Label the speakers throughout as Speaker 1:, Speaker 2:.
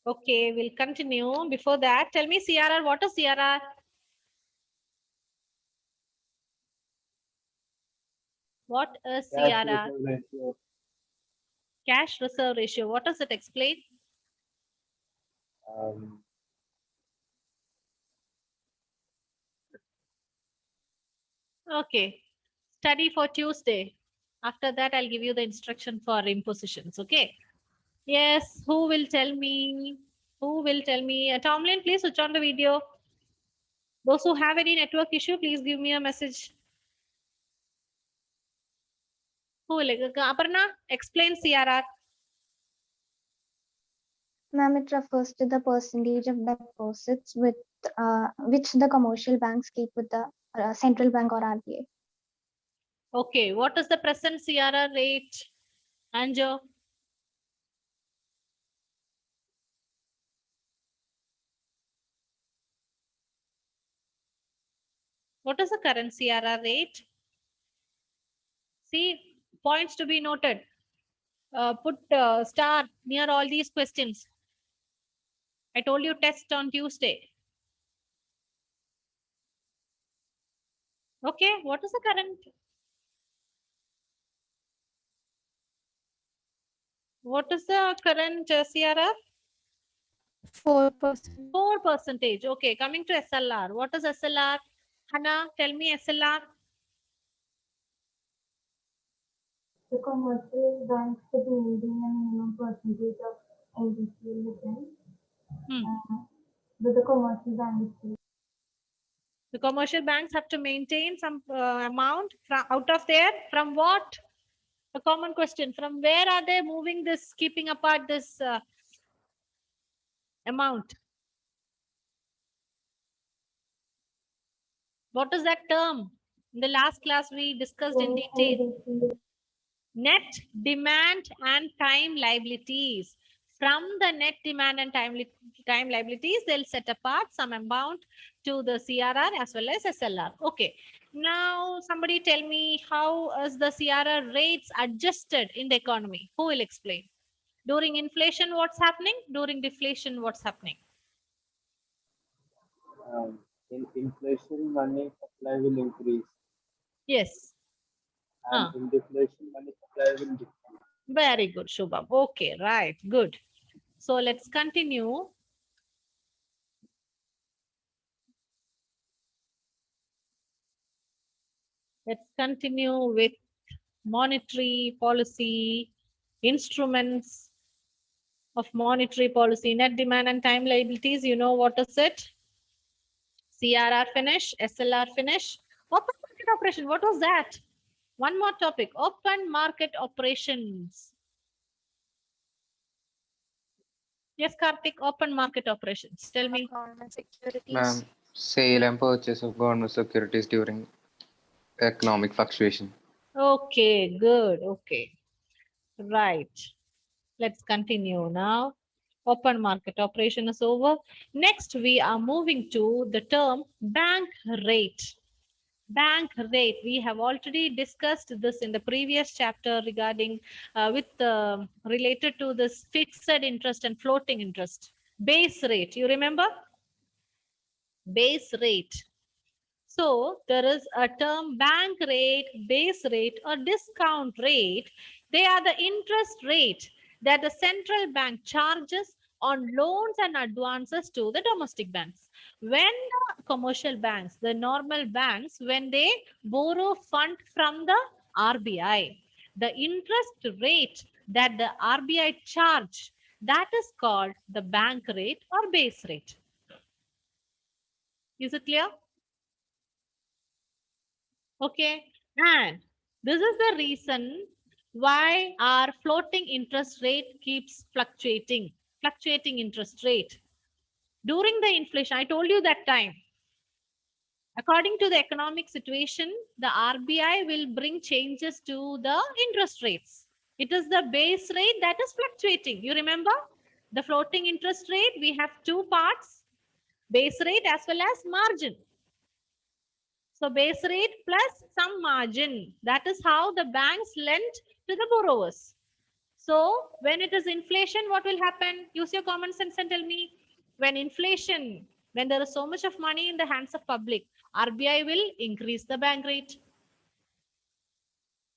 Speaker 1: Okay, we'll continue. Before that, tell me CRR. What is CRR? What is
Speaker 2: Cash
Speaker 1: CRR?
Speaker 2: reserve ratio.
Speaker 1: Cash reserve ratio. What does it explain?
Speaker 2: Um,
Speaker 1: Okay. Study for Tuesday. After that, I'll give you the instruction for impositions. Okay. Yes. Who will tell me? Who will tell me? Tomlin, please switch on the video. Those who have any network issue, please give me a message. Who will? Aparna, explain CRR.
Speaker 3: Ma'am, it refers to the percentage of deposits with which the commercial banks keep with the central bank or RBI.
Speaker 1: Okay. What is the present CRR rate? Anjo? What is the current CRR rate? See, points to be noted. Put star near all these questions. I told you test on Tuesday. Okay, what is the current? What is the current CRR?
Speaker 4: 4%.
Speaker 1: 4%. Okay, coming to SLR. What is SLR? Hannah, tell me SLR.
Speaker 5: The commercial banks should maintain a minimum percentage of NDCL with them. With the commercial banks.
Speaker 1: The commercial banks have to maintain some amount from out of there. From what? A common question. From where are they moving this, keeping apart this amount? What is that term? In the last class, we discussed in detail. Net demand and time liabilities. From the net demand and time liabilities, they'll set apart some amount to the CRR as well as SLR. Okay. Now, somebody tell me, how is the CRR rates adjusted in the economy? Who will explain? During inflation, what's happening? During deflation, what's happening?
Speaker 2: in inflation, money supply will increase,
Speaker 1: Yes.
Speaker 2: and in deflation, money supply will decrease.
Speaker 1: Very good, Shubham. Okay, right. Good. So let's continue. Let's continue with monetary policy, instruments of monetary policy, net demand and time liabilities. You know what is it? CRR finish, SLR finish. Open market operation. What was that? One more topic. Open market operations. Yes, Karthik, open market operations. Tell me.
Speaker 4: Government securities.
Speaker 6: Ma'am, sale and purchase of government securities during economic fluctuation.
Speaker 1: Okay, good. Okay. Right. Let's continue now. Open market operation is over. Next, we are moving to the term bank rate. Bank rate. We have already discussed this in the previous chapter regarding related to this fixed interest and floating interest. Base rate. You remember? Base rate. So there is a term bank rate, base rate, or discount rate. They are the interest rate that the central bank charges on loans and advances to the domestic banks. When the commercial banks, the normal banks, when they borrow fund from the RBI, the interest rate that the RBI charge, that is called the bank rate or base rate. Is it clear? Okay, and this is the reason why our floating interest rate keeps fluctuating interest rate. During the inflation, I told you that time, according to the economic situation, the RBI will bring changes to the interest rates. It is the base rate that is fluctuating. You remember the floating interest rate, we have two parts, base rate as well as margin. So base rate plus some margin. That is how the banks lend to the borrowers. So when it is inflation, what will happen? Use your common sense and tell me. When inflation, when there is so much of money in the hands of public, RBI will increase the bank rate.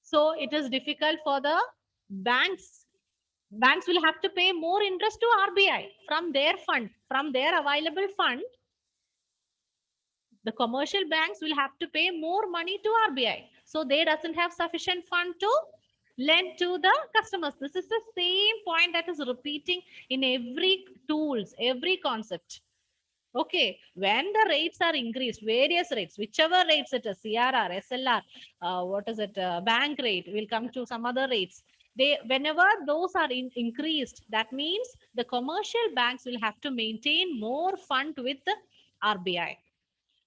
Speaker 1: So it is difficult for the banks. Banks will have to pay more interest to RBI from their fund, from their available fund. The commercial banks will have to pay more money to RBI. So they doesn't have sufficient fund to lend to the customers. This is the same point that is repeating in every tools, every concept. Okay, when the rates are increased, various rates, whichever rates it is, CRR, SLR, what is it, bank rate, will come to some other rates. Whenever those are increased, that means the commercial banks will have to maintain more fund with the RBI.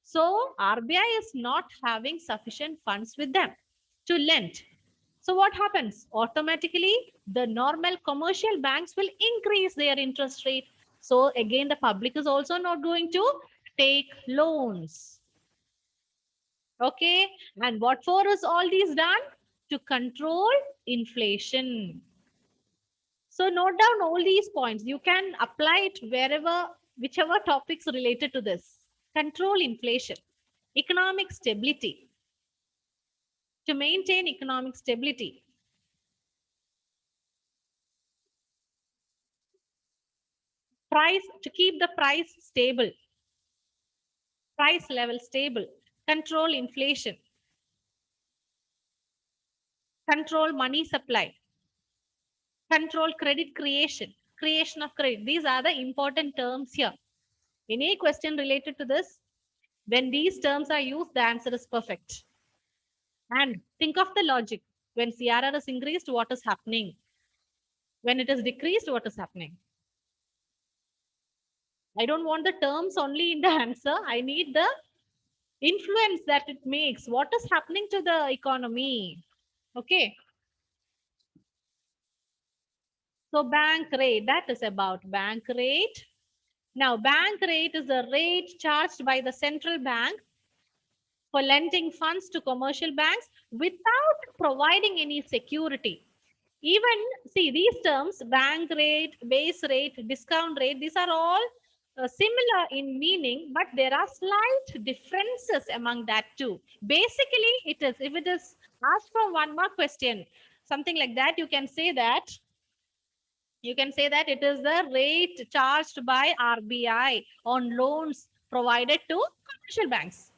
Speaker 1: So RBI is not having sufficient funds with them to lend. So what happens? Automatically, the normal commercial banks will increase their interest rate. So again, the public is also not going to take loans. Okay. And what for is all these done? To control inflation. So note down all these points. You can apply it wherever, whichever topics related to this. Control inflation. Economic stability. To maintain economic stability. Price, to keep the price stable. Price level stable. Control inflation. Control money supply. Control credit creation. Creation of credit. These are the important terms here. Any question related to this? When these terms are used, the answer is perfect. And think of the logic. When CRR is increased, what is happening? When it is decreased, what is happening? I don't want the terms only in the answer. I need the influence that it makes. What is happening to the economy? Okay. So bank rate, that is about bank rate. Now, bank rate is the rate charged by the central bank for lending funds to commercial banks without providing any security. Even, see, these terms, bank rate, base rate, discount rate, these are all similar in meaning, but there are slight differences among that too. Basically, it is, if it is asked from one mark question, something like that, you can say that it is the rate charged by RBI on loans provided to commercial banks.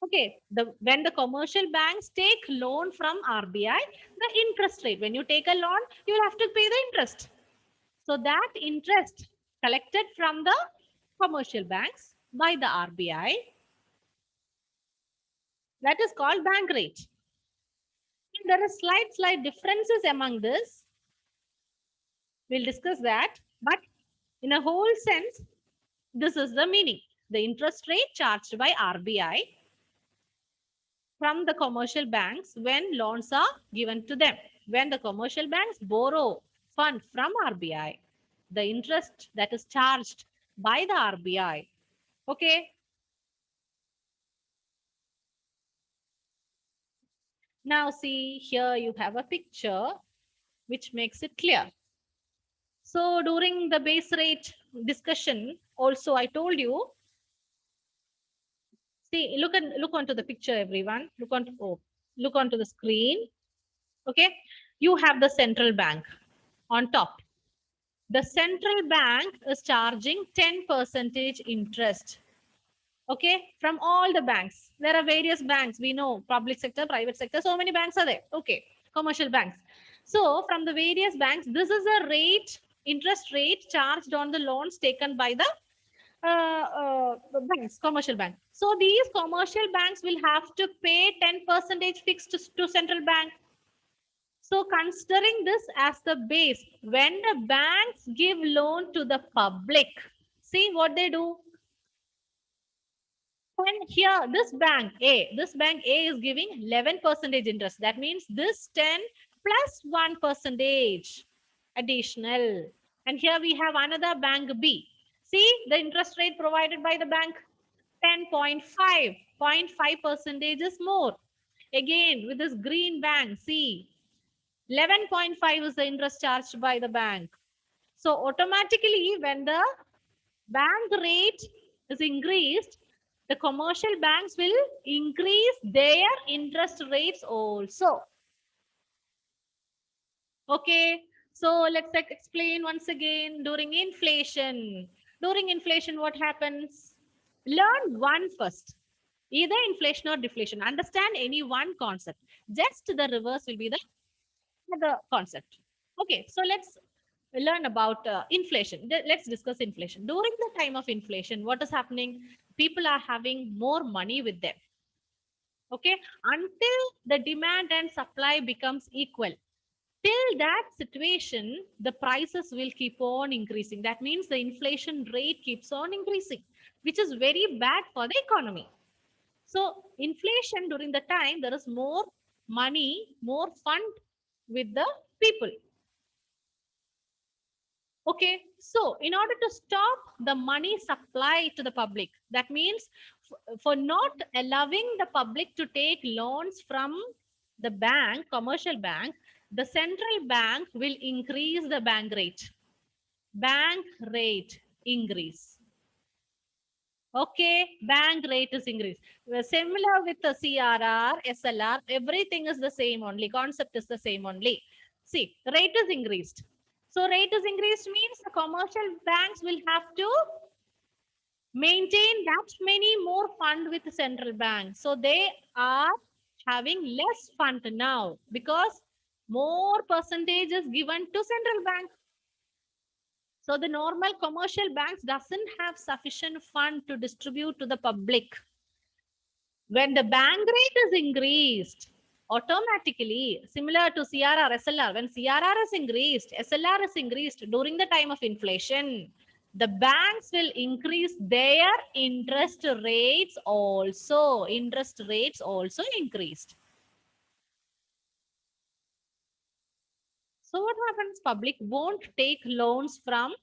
Speaker 1: Okay, when the commercial banks take loan from RBI, the interest rate, when you take a loan, you will have to pay the interest. So that interest collected from the commercial banks by the RBI, that is called bank rate. And there are slight differences among this. We'll discuss that, but in a whole sense, this is the meaning. The interest rate charged by RBI from the commercial banks when loans are given to them. When the commercial banks borrow fund from RBI, the interest that is charged by the RBI. Okay. Now see, here you have a picture which makes it clear. So during the base rate discussion, also I told you, see, look onto the picture, everyone. Look onto the screen. Okay, you have the central bank on top. The central bank is charging 10% interest. Okay, from all the banks. There are various banks. We know public sector, private sector. So many banks are there. Okay, commercial banks. So from the various banks, this is a rate, interest rate charged on the loans taken by the banks, commercial bank. So these commercial banks will have to pay 10% fixed to central bank. So considering this as the base, when the banks give loan to the public, see what they do. And here, this bank A is giving 11% interest. That means this 10 plus 1% additional. And here we have another bank B. See the interest rate provided by the bank, 10.5, 0.5% is more. Again, with this green bank, C, 11.5 is the interest charged by the bank. So automatically when the bank rate is increased, the commercial banks will increase their interest rates also. Okay, so let's explain once again. During inflation, what happens? Learn one first, either inflation or deflation. Understand any one concept. Just the reverse will be the concept. Okay, so let's learn about inflation. Let's discuss inflation. During the time of inflation, what is happening? People are having more money with them. Okay, until the demand and supply becomes equal. Till that situation, the prices will keep on increasing. That means the inflation rate keeps on increasing, which is very bad for the economy. So inflation during the time, there is more money, more fund with the people. Okay, so in order to stop the money supply to the public, that means for not allowing the public to take loans from the bank, commercial bank, the central bank will increase the bank rate. Bank rate increase. Okay, bank rate is increased. Similar with the CRR, SLR, everything is the same only. Concept is the same only. See, rate is increased. So rate is increased means the commercial banks will have to maintain that many more fund with the central bank. So they are having less fund now because more percentage is given to central bank. So the normal commercial banks doesn't have sufficient fund to distribute to the public. When the bank rate is increased, automatically, similar to CRR, SLR, when CRR is increased, SLR is increased during the time of inflation, the banks will increase their interest rates also. Interest rates also increased. So what happens? Public won't take loans from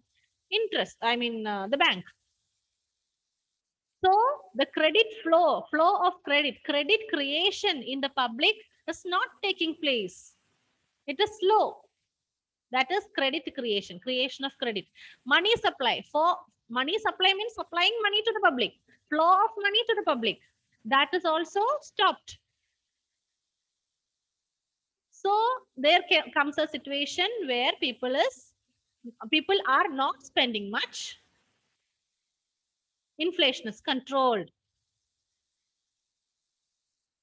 Speaker 1: the bank. So the credit flow of credit creation in the public is not taking place. It is slow. That is credit creation of credit. Money supply. For money supply means supplying money to the public. Flow of money to the public. That is also stopped. So there comes a situation where people are not spending much. Inflation is controlled.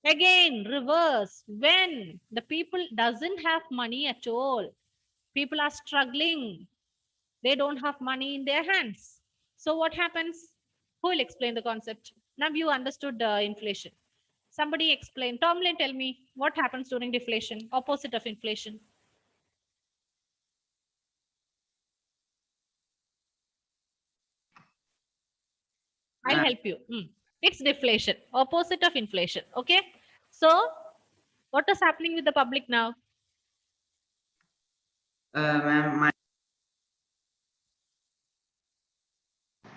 Speaker 1: Again, reverse. When the people doesn't have money at all, people are struggling. They don't have money in their hands. So what happens? Who will explain the concept? Now you understood inflation. Somebody explain. Tomlin, tell me what happens during deflation, opposite of inflation. I'll help you. It's deflation, opposite of inflation. Okay. So what is happening with the public now?
Speaker 4: Ma'am,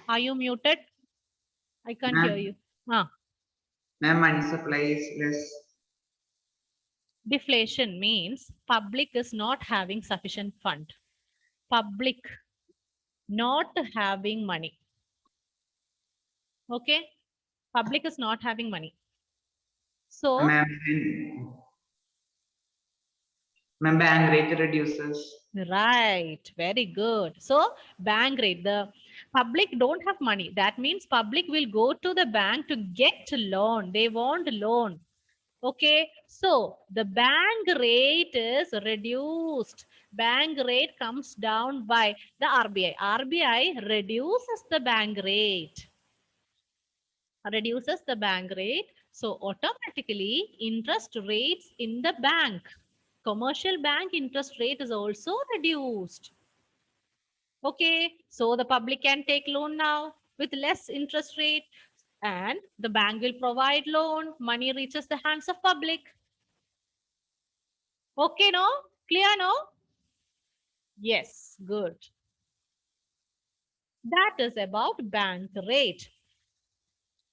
Speaker 1: Are you muted? I can't hear you.
Speaker 4: ma'am, money supply is less.
Speaker 1: Deflation means public is not having sufficient fund. Public not having money. Okay. Public is not having money. So
Speaker 4: Ma'am, bank rate reduces.
Speaker 1: right, very good. So bank rate, the public don't have money. That means public will go to the bank to get loan. They want loan. Okay, so the bank rate is reduced. Bank rate comes down by the RBI. RBI reduces the bank rate. Reduces the bank rate. So automatically interest rates in the bank, commercial bank interest rate is also reduced. Okay, so the public can take loan now with less interest rate and the bank will provide loan. Money reaches the hands of public. Okay, no? Clear, no? Yes, good. That is about bank rate.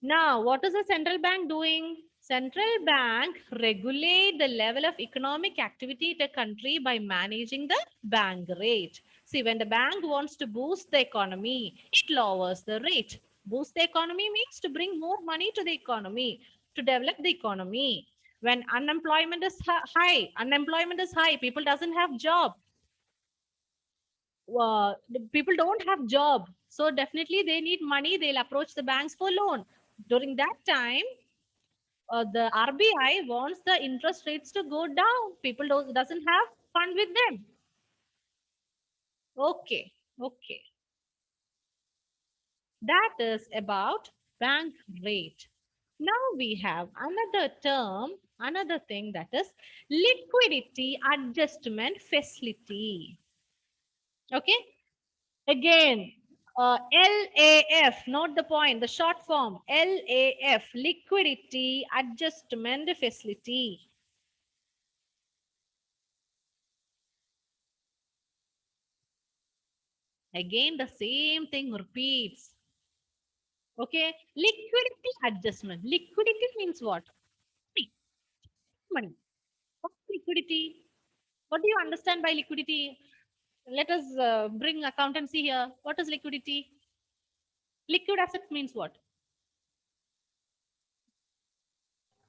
Speaker 1: Now, what is the central bank doing? Central bank regulate the level of economic activity in a country by managing the bank rate. See, when the bank wants to boost the economy, it lowers the rate. Boost the economy means to bring more money to the economy, to develop the economy. When unemployment is high, people doesn't have job. The people don't have job, so definitely they need money. They'll approach the banks for loan. During that time, the RBI wants the interest rates to go down. People doesn't have fund with them. Okay, okay. That is about bank rate. Now we have another term, another thing, that is liquidity adjustment facility. Okay. Again, LAF, not the point, the short form, LAF, liquidity adjustment facility. Again, the same thing repeats. Okay, liquidity adjustment. Liquidity means what? Money. Money. What's liquidity? What do you understand by liquidity? Let us bring accountancy here. What is liquidity? Liquid asset means what?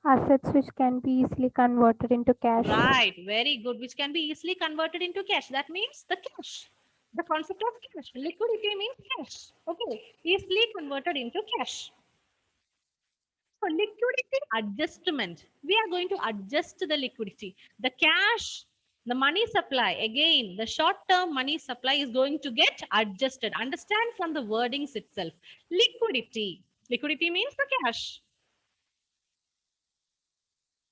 Speaker 5: Assets which can be easily converted into cash.
Speaker 1: Right, very good. Which can be easily converted into cash. That means the cash. The concept of cash. Liquidity means cash. Okay, easily converted into cash. So liquidity adjustment. We are going to adjust the liquidity. The cash, the money supply. Again, the short-term money supply is going to get adjusted. Understand from the wordings itself. Liquidity. Liquidity means the cash.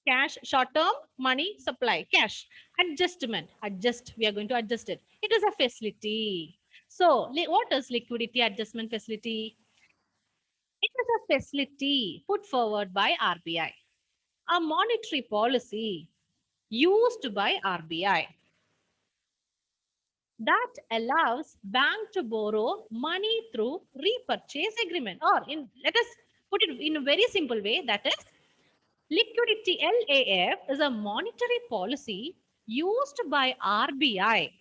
Speaker 1: Cash, short-term money supply, cash. Adjustment. Adjust. We are going to adjust it. It is a facility. So what is liquidity adjustment facility? It is a facility put forward by RBI. A monetary policy used by RBI that allows bank to borrow money through repurchase agreement. Or let us put it in a very simple way, that is liquidity. LAF is a monetary policy used by RBI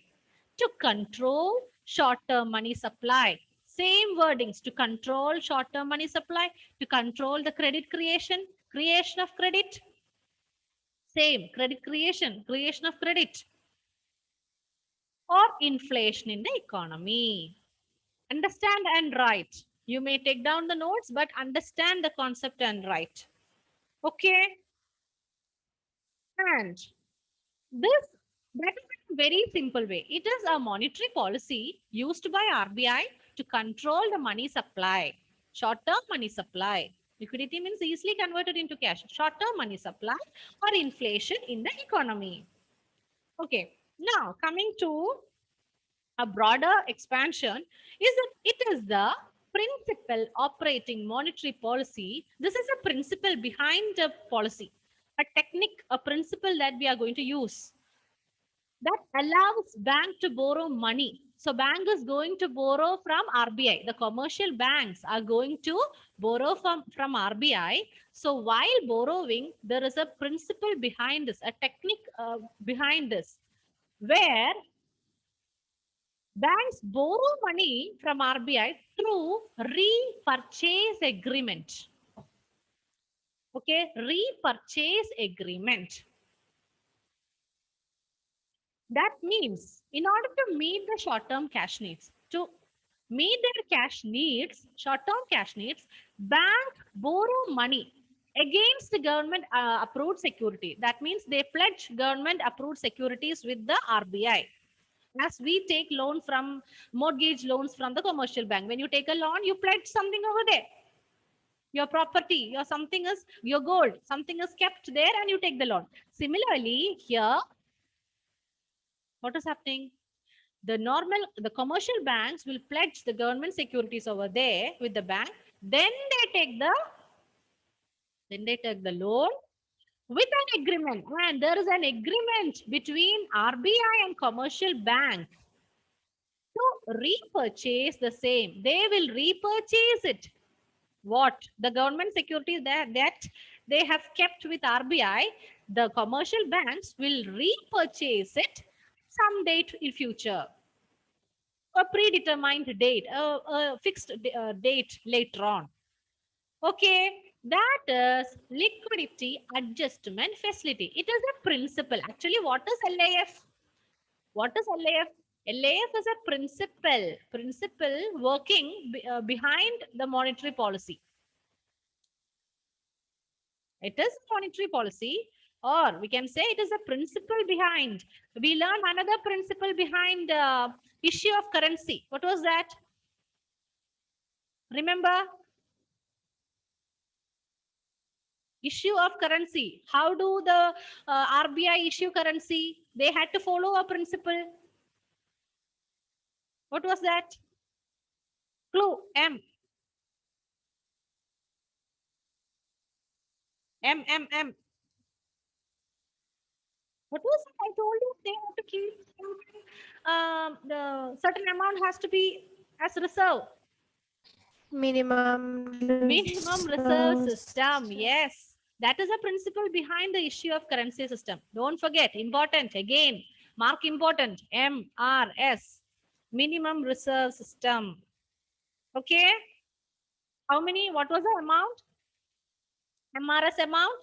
Speaker 1: to control short-term money supply. Same wordings, to control short-term money supply, to control the credit creation of credit. Same, credit creation of credit, or inflation in the economy. Understand and write. You may take down the notes, but understand the concept and write. Okay. And that is in a very simple way. It is a monetary policy used by RBI to control the money supply, short-term money supply. Liquidity means easily converted into cash. Short-term money supply or inflation in the economy. Okay. Now coming to a broader expansion, is that it is the principal operating monetary policy. This is a principle behind the policy, a technique, a principle that we are going to use that allows bank to borrow money. So bank is going to borrow from RBI. The commercial banks are going to borrow from RBI. So while borrowing, there is a principle behind this, a technique behind this, where banks borrow money from RBI through repurchase agreement. Okay, repurchase agreement. That means in order to meet the short-term cash needs, to meet their cash needs, short-term cash needs, bank borrow money against the government approved security. That means they pledge government approved securities with the RBI. As we take loan from mortgage loans from the commercial bank, when you take a loan, you pledge something over there. Your property, your something is your gold, something is kept there and you take the loan. Similarly, here, what is happening? The commercial banks will pledge the government securities over there with the bank. Then they take the loan with an agreement. And there is an agreement between RBI and commercial bank to repurchase the same. They will repurchase it. What? The government securities that they have kept with RBI, the commercial banks will repurchase it some date in future. A predetermined date, a fixed date later on. Okay, that is liquidity adjustment facility. It is a principle. Actually, what is LAF? What is LAF? LAF is a principle working behind the monetary policy. It is monetary policy, or we can say it is a principle behind. We learned another principle behind issue of currency. What was that? Remember? Issue of currency. How do the RBI issue currency? They had to follow a principle. What was that? Clue M. M. What was it? I told you they have to keep the certain amount has to be as reserve.
Speaker 5: Minimum
Speaker 1: Reserve system. Yes. That is a principle behind the issue of currency system. Don't forget. Important. Again. Mark important. MRS. Minimum reserve system. Okay. How many? What was the amount? MRS amount?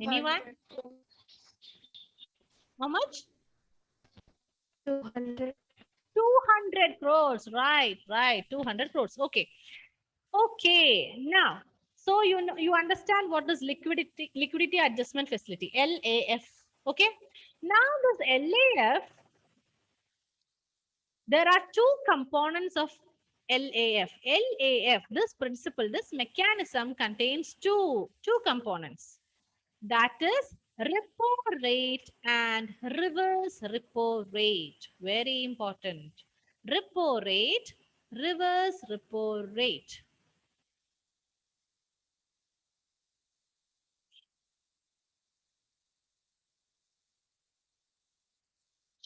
Speaker 1: Anyone? How much?
Speaker 5: 200.
Speaker 1: 200 crores. Right. 200 crores. Okay. Now, so you understand what is liquidity adjustment facility, LAF. Okay. Now this LAF, there are two components of LAF. This principle, this mechanism contains two components. That is repo rate and reverse repo rate. Very important. Repo rate, reverse repo rate.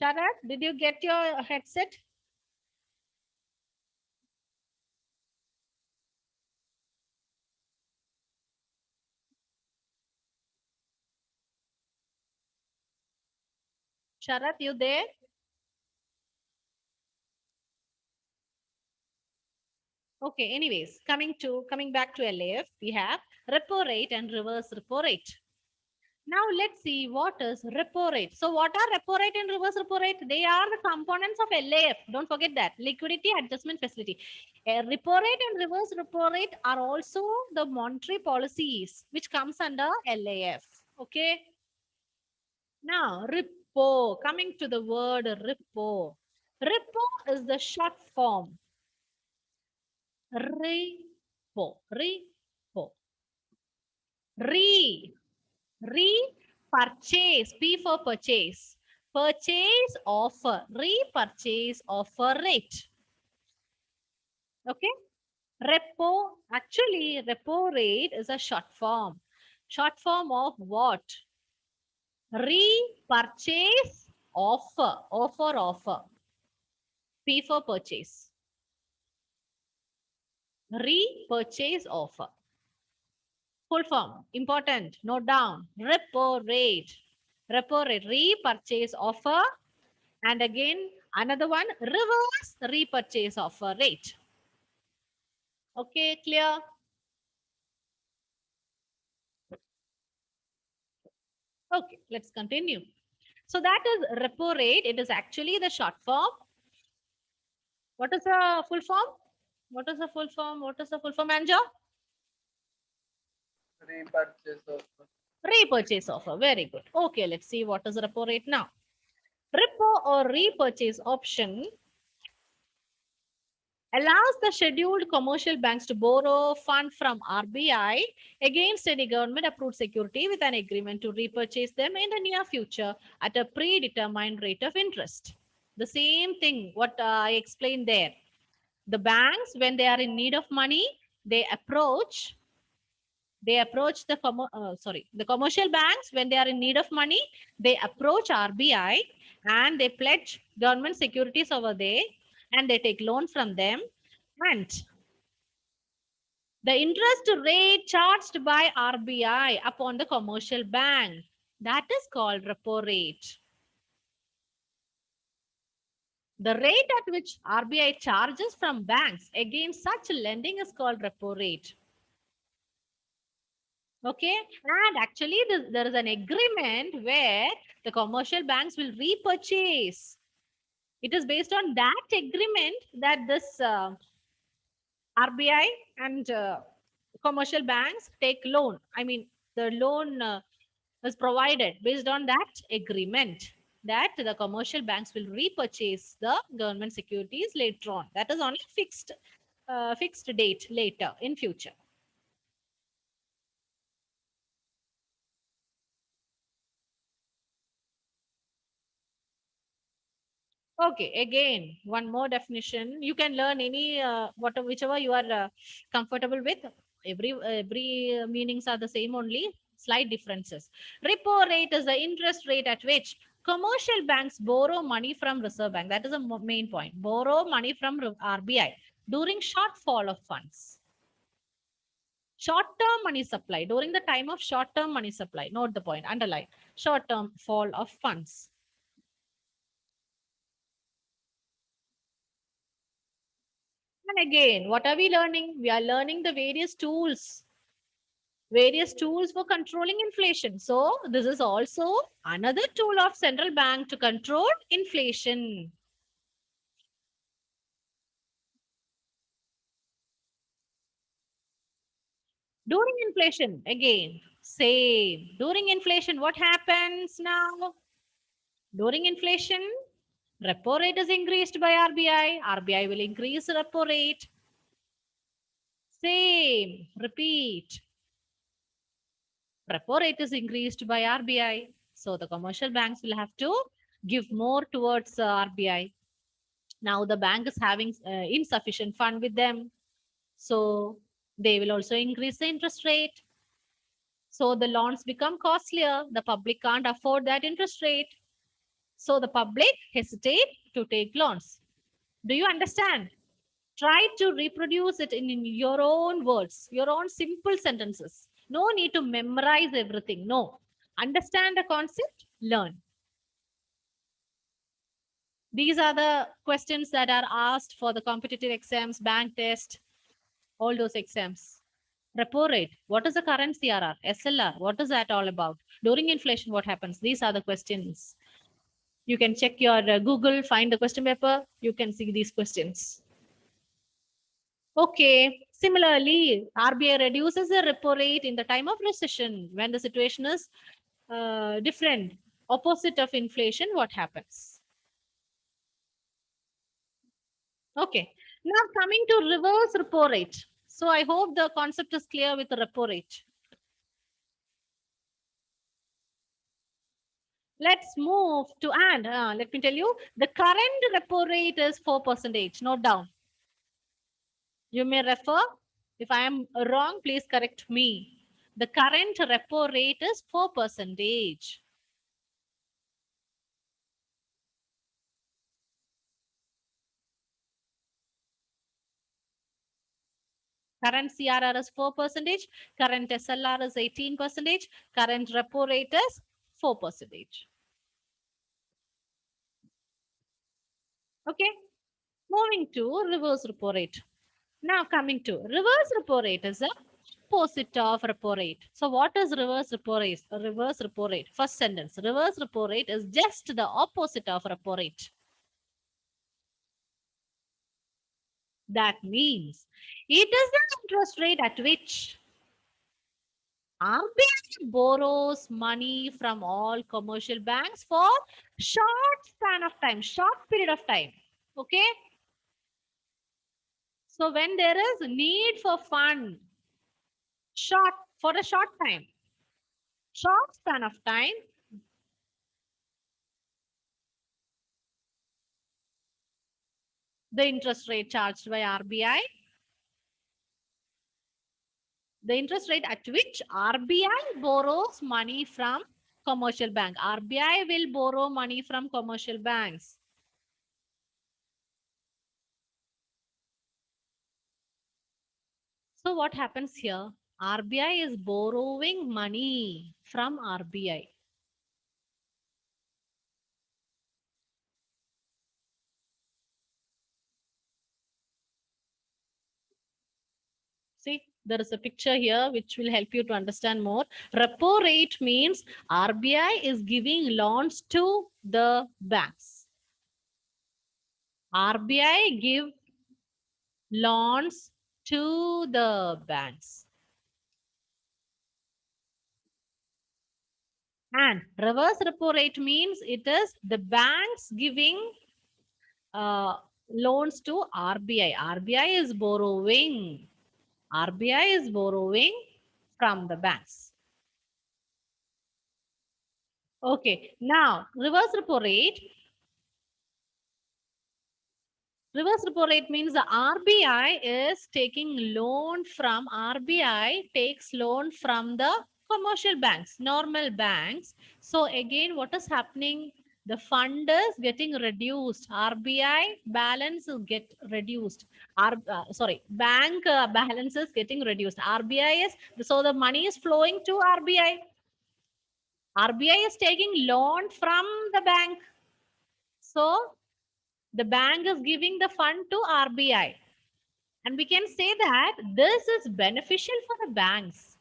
Speaker 1: Sharat, did you get your headset? Sharat, you there? Okay, anyways, coming back to LAF, we have repo rate and reverse repo rate. Now let's see what is repo rate. So what are repo rate and reverse repo rate? They are the components of LAF. Don't forget that. Liquidity adjustment facility. Repo rate and reverse repo rate are also the monetary policies which comes under LAF. Okay. Now repo, coming to the word repo. Repo is the short form. Repo. Purchase, P for purchase. Purchase offer, repurchase offer rate. Okay. Repo, actually repo rate is a short form. Short form of what? Repurchase offer. P for purchase. Repurchase offer. Full form, important, note down. Repo rate, repurchase offer. And again, another one, reverse repurchase offer rate. Okay, clear? Okay, let's continue. So that is repo rate. It is actually the short form. What is the full form? What is the full form, Anjo? Repurchase offer. Very good. Okay, let's see what is repo rate now. Repo or repurchase option allows the scheduled commercial banks to borrow fund from RBI against any government approved security with an agreement to repurchase them in the near future at a predetermined rate of interest. The same thing what I explained there. The banks, when they are in need of money, they approach the commercial banks. When they are in need of money, they approach RBI and they pledge government securities over there and they take loan from them, and The interest rate charged by RBI upon the commercial bank, that is called repo rate. The rate at which RBI charges from banks against such lending is called repo rate. Okay, and actually there is an agreement where the commercial banks will repurchase. It is based on that agreement that this RBI and commercial banks take loan. I mean, the loan is provided based on that agreement that the commercial banks will repurchase the government securities later on. That is on a fixed date later in future. Okay, again, one more definition. You can learn any whichever you are comfortable with. Every meanings are the same, only slight differences. Repo rate is the interest rate at which commercial banks borrow money from Reserve Bank. That is the main point. Borrow money from RBI during shortfall of funds. Short-term money supply during the time of short-term money supply. Note the point. Underline short-term fall of funds. And again, what are we learning? We are learning the various tools for controlling inflation. So this is also another tool of central bank to control inflation. During inflation, again, same. During inflation, what happens now? During inflation, repo rate is increased by RBI. RBI will increase repo rate. Same, repeat. Repo rate is increased by RBI. So the commercial banks will have to give more towards RBI. Now the bank is having insufficient fund with them. So they will also increase the interest rate. So the loans become costlier. The public can't afford that interest rate. So the public hesitate to take loans. Do you understand? Try to reproduce it in your own words, your own simple sentences. No need to memorize everything. No. Understand the concept, learn. These are the questions that are asked for the competitive exams, bank test, all those exams. Repo rate, what is the current CRR? SLR, what is that all about? During inflation, what happens? These are the questions. You can check your Google, find the question paper. You can see these questions. Okay. Similarly, RBI reduces the repo rate in the time of recession. When the situation is different, opposite of inflation, what happens? Okay. Now coming to reverse repo rate. So I hope the concept is clear with the repo rate. Let's move to, and let me tell you, the current repo rate is 4%. Note down. You may refer. If I am wrong, please correct me. The current repo rate is 4%. Current CRR is 4%. Current SLR is 18%. Current repo rate is 4%. Okay. Moving to reverse repo rate. Now coming to reverse repo rate is a opposite of repo rate. So what is reverse repo rate? Reverse repo rate. First sentence. Reverse repo rate is just the opposite of repo rate. That means it is the interest rate at which RBI borrows money from all commercial banks for short span of time, short period of time. Okay. So when there is need for fund, for a short time, short span of time, the interest rate charged by RBI, the interest rate at which RBI borrows money from commercial bank. RBI will borrow money from commercial banks. So what happens here? RBI is borrowing money from RBI. See, there is a picture here which will help you to understand more. Repo rate means RBI is giving loans to the banks. RBI give loans to the banks. And reverse repo rate means it is the banks giving loans to RBI. RBI is borrowing. RBI is borrowing from the banks. Okay, now reverse repo rate. Reverse repo rate means the RBI is taking loan from RBI takes loan from the commercial banks, normal banks. So again, what is happening? The fund is getting reduced. RBI balance will get reduced. Bank balance is getting reduced. RBI is, so the money is flowing to RBI. RBI is taking loan from the bank. So the bank is giving the fund to RBI. And we can say that this is beneficial for the banks.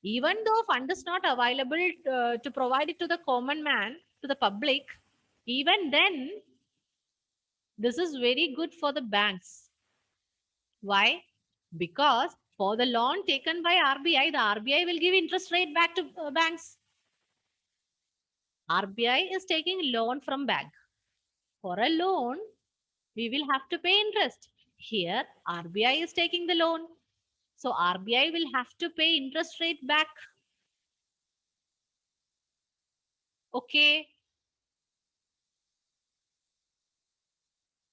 Speaker 1: Even though fund is not available to provide it to the common man, to the public, even then, this is very good for the banks. Why? Because for the loan taken by RBI, the RBI will give interest rate back to banks. RBI is taking loan from bank. For a loan, we will have to pay interest. Here, RBI is taking the loan. So RBI will have to pay interest rate back. Okay.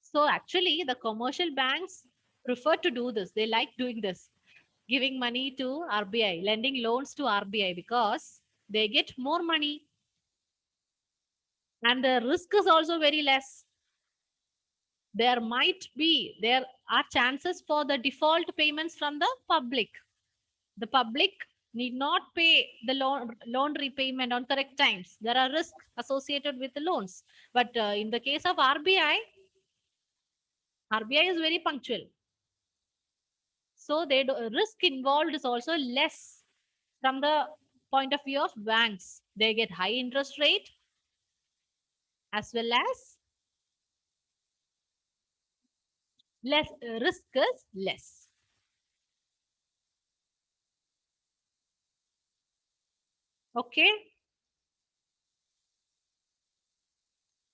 Speaker 1: So actually, the commercial banks prefer to do this. They like doing this, giving money to RBI, lending loans to RBI because they get more money. And the risk is also very less. There are chances for the default payments from the public. The public need not pay the loan repayment on correct times. There are risks associated with the loans. But in the case of RBI is very punctual. So risk involved is also less from the point of view of banks. They get high interest rate as well as less risk is less. Okay.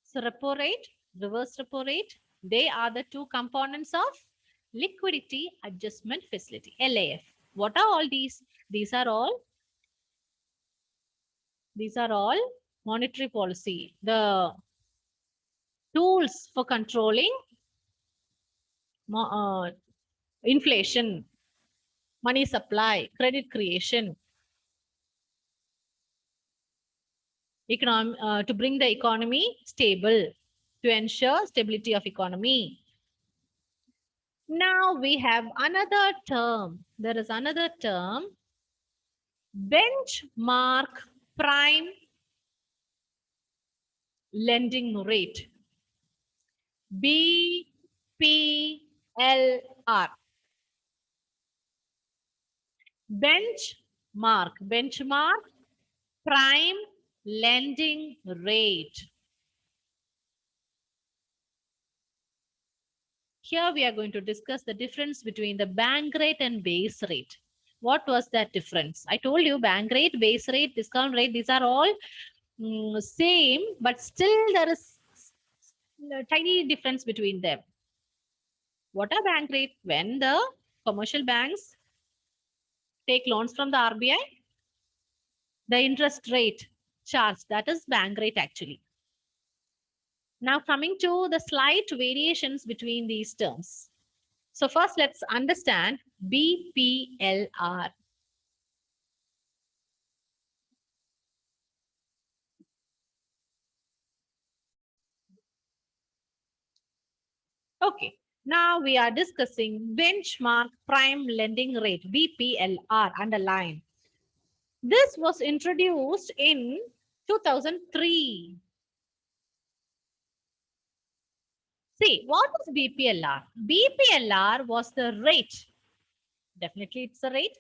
Speaker 1: So repo rate, reverse repo rate, they are the two components of liquidity adjustment facility, LAF. What are all these? These are all monetary policy, the tools for controlling inflation, money supply, credit creation, to bring the economy stable, to ensure stability of economy. Now we have another term. There is another term, benchmark prime lending rate, BPLR. Benchmark prime lending rate. Here we are going to discuss the difference between the bank rate and base rate. What was that difference? I told you bank rate, base rate, discount rate, these are all same, but still there is a tiny difference between them. What are bank rate? When the commercial banks take loans from the RBI, the interest rate charged, that is bank rate actually. Now coming to the slight variations between these terms. So first let's understand BPLR. Okay, Now we are discussing benchmark prime lending rate, BPLR, underline. This was introduced in 2003. See, what is BPLR? BPLR was the rate, definitely it's a rate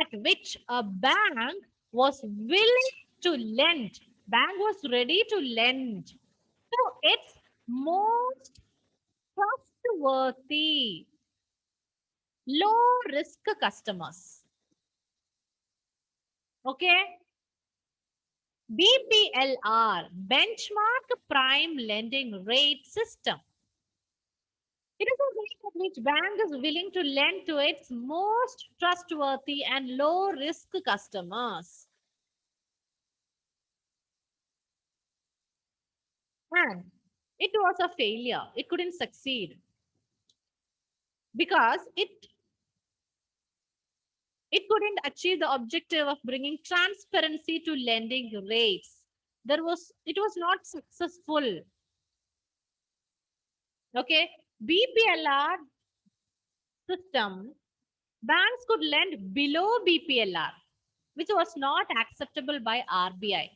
Speaker 1: at which a bank was willing to lend. Bank was ready to lend to its most trustworthy, low risk customers. Okay. BPLR, benchmark prime lending rate system. It is a rate at which bank is willing to lend to its most trustworthy and low risk customers. And it was a failure. It couldn't succeed because it couldn't achieve the objective of bringing transparency to lending rates. It was not successful. Okay, BPLR system, banks could lend below BPLR, which was not acceptable by RBI.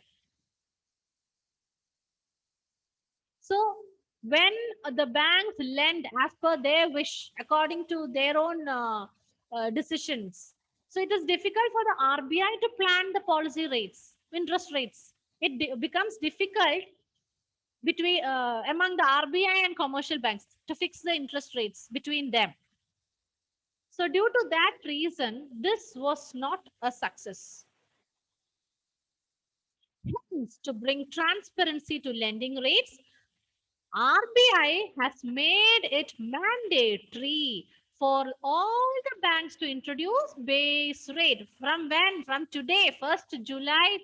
Speaker 1: So when the banks lend as per their wish, according to their own decisions, so it is difficult for the RBI to plan the policy rates, interest rates. It becomes difficult between among the RBI and commercial banks to fix the interest rates between them. So due to that reason, this was not a success. Hence, to bring transparency to lending rates, RBI has made it mandatory for all the banks to introduce base rate. From when? From today, 1st July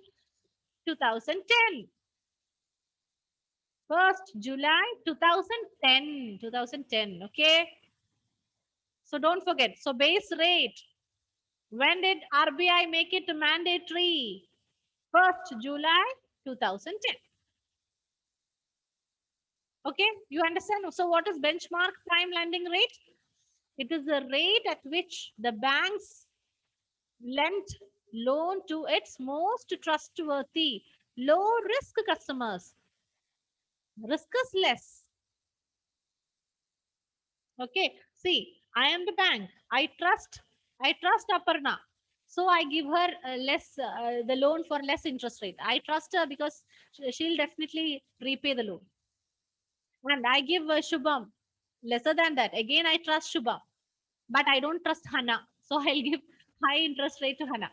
Speaker 1: 2010. 1st July 2010. Okay. So don't forget. So base rate. When did RBI make it mandatory? 1st July 2010. Okay, you understand? So what is benchmark prime lending rate? It is the rate at which the banks lent loan to its most trustworthy, low risk customers. Risk is less. Okay, see, I am the bank. I trust Aparna. So I give her the loan for less interest rate. I trust her because she'll definitely repay the loan. And I give Shubham lesser than that. Again, I trust Shubham, but I don't trust Hana. So I'll give high interest rate to Hana.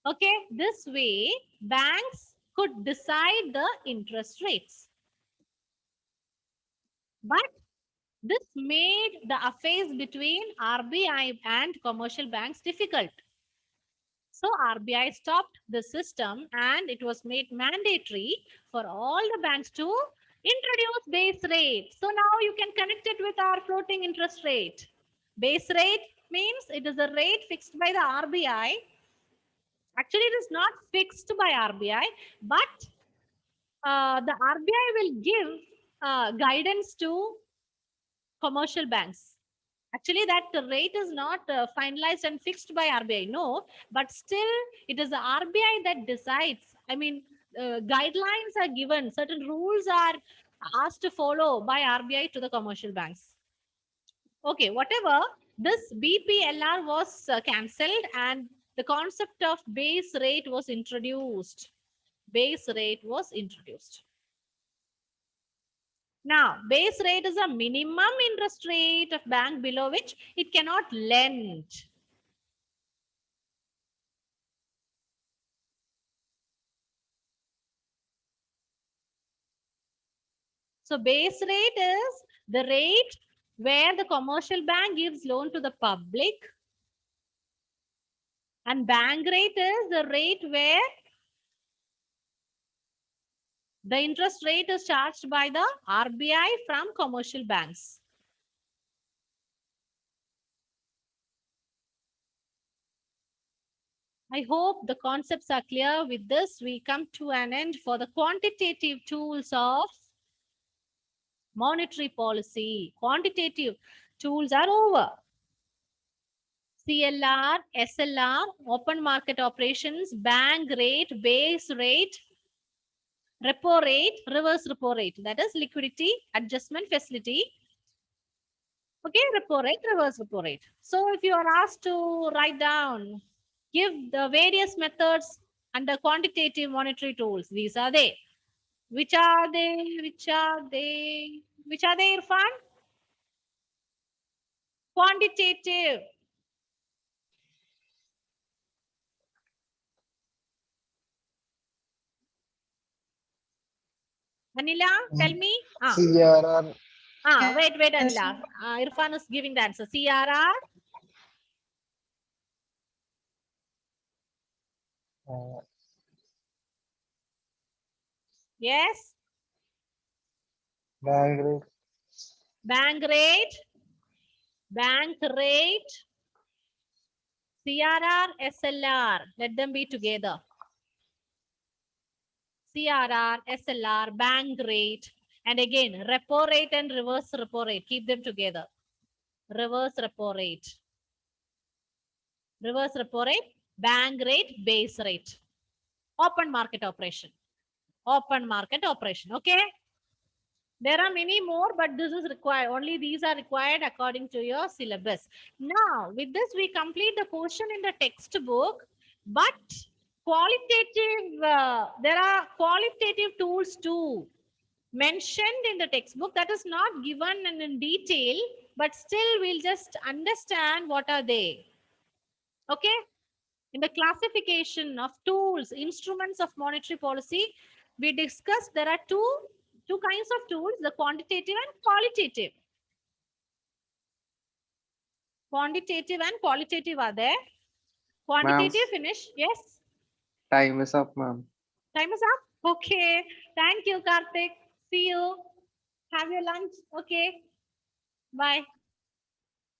Speaker 1: Okay, this way banks could decide the interest rates. But this made the affairs between RBI and commercial banks difficult. So RBI stopped the system and it was made mandatory for all the banks to introduce base rate. So now you can connect it with our floating interest rate. Base rate means it is a rate fixed by the RBI. Actually, it is not fixed by RBI, but the RBI will give guidance to commercial banks. Actually, that rate is not finalized and fixed by RBI. No, but still, it is the RBI that decides. I mean, guidelines are given, certain rules are asked to follow by RBI to the commercial banks. Okay, whatever, this BPLR was cancelled and the concept of base rate was introduced. Base rate was introduced. Now, base rate is a minimum interest rate of bank below which it cannot lend. So, base rate is the rate where the commercial bank gives loan to the public, and bank rate is the rate where the interest rate is charged by the RBI from commercial banks. I hope the concepts are clear. With this, we come to an end for the quantitative tools of monetary policy. Quantitative tools are over. CLR, SLR, open market operations, bank rate, base rate, repo rate, reverse repo rate. That is liquidity adjustment facility. Okay, repo rate, reverse repo rate. So if you are asked to write down, give the various methods under quantitative monetary tools. These are they. Which are they? Which are they? Which are they, Irfan? Quantitative. Anila, tell me.
Speaker 2: CRR,
Speaker 1: Wait, Anila. Irfan is giving the answer. CRR. Yes.
Speaker 2: bank rate,
Speaker 1: Bank rate. Bank rate. CRR, SLR. Let them be together. CRR, SLR, bank rate. And again, repo rate and reverse repo rate. Keep them together. Reverse repo rate. Reverse repo rate, bank rate, base rate. Open market operation. Open market operation. Okay. There are many more, but this is required. Only these are required according to your syllabus. Now, with this, we complete the portion in the textbook. But qualitative, there are qualitative tools too mentioned in the textbook that is not given in detail, but still we'll just understand what are they. Okay. In the classification of tools, instruments of monetary policy, we discussed there are two kinds of tools, the quantitative and qualitative. Quantitative and qualitative are there. Quantitative finish. Yes.
Speaker 6: Time is up, ma'am.
Speaker 1: Time is up. Okay. Thank you, Karthik. See you. Have your lunch. Okay. Bye.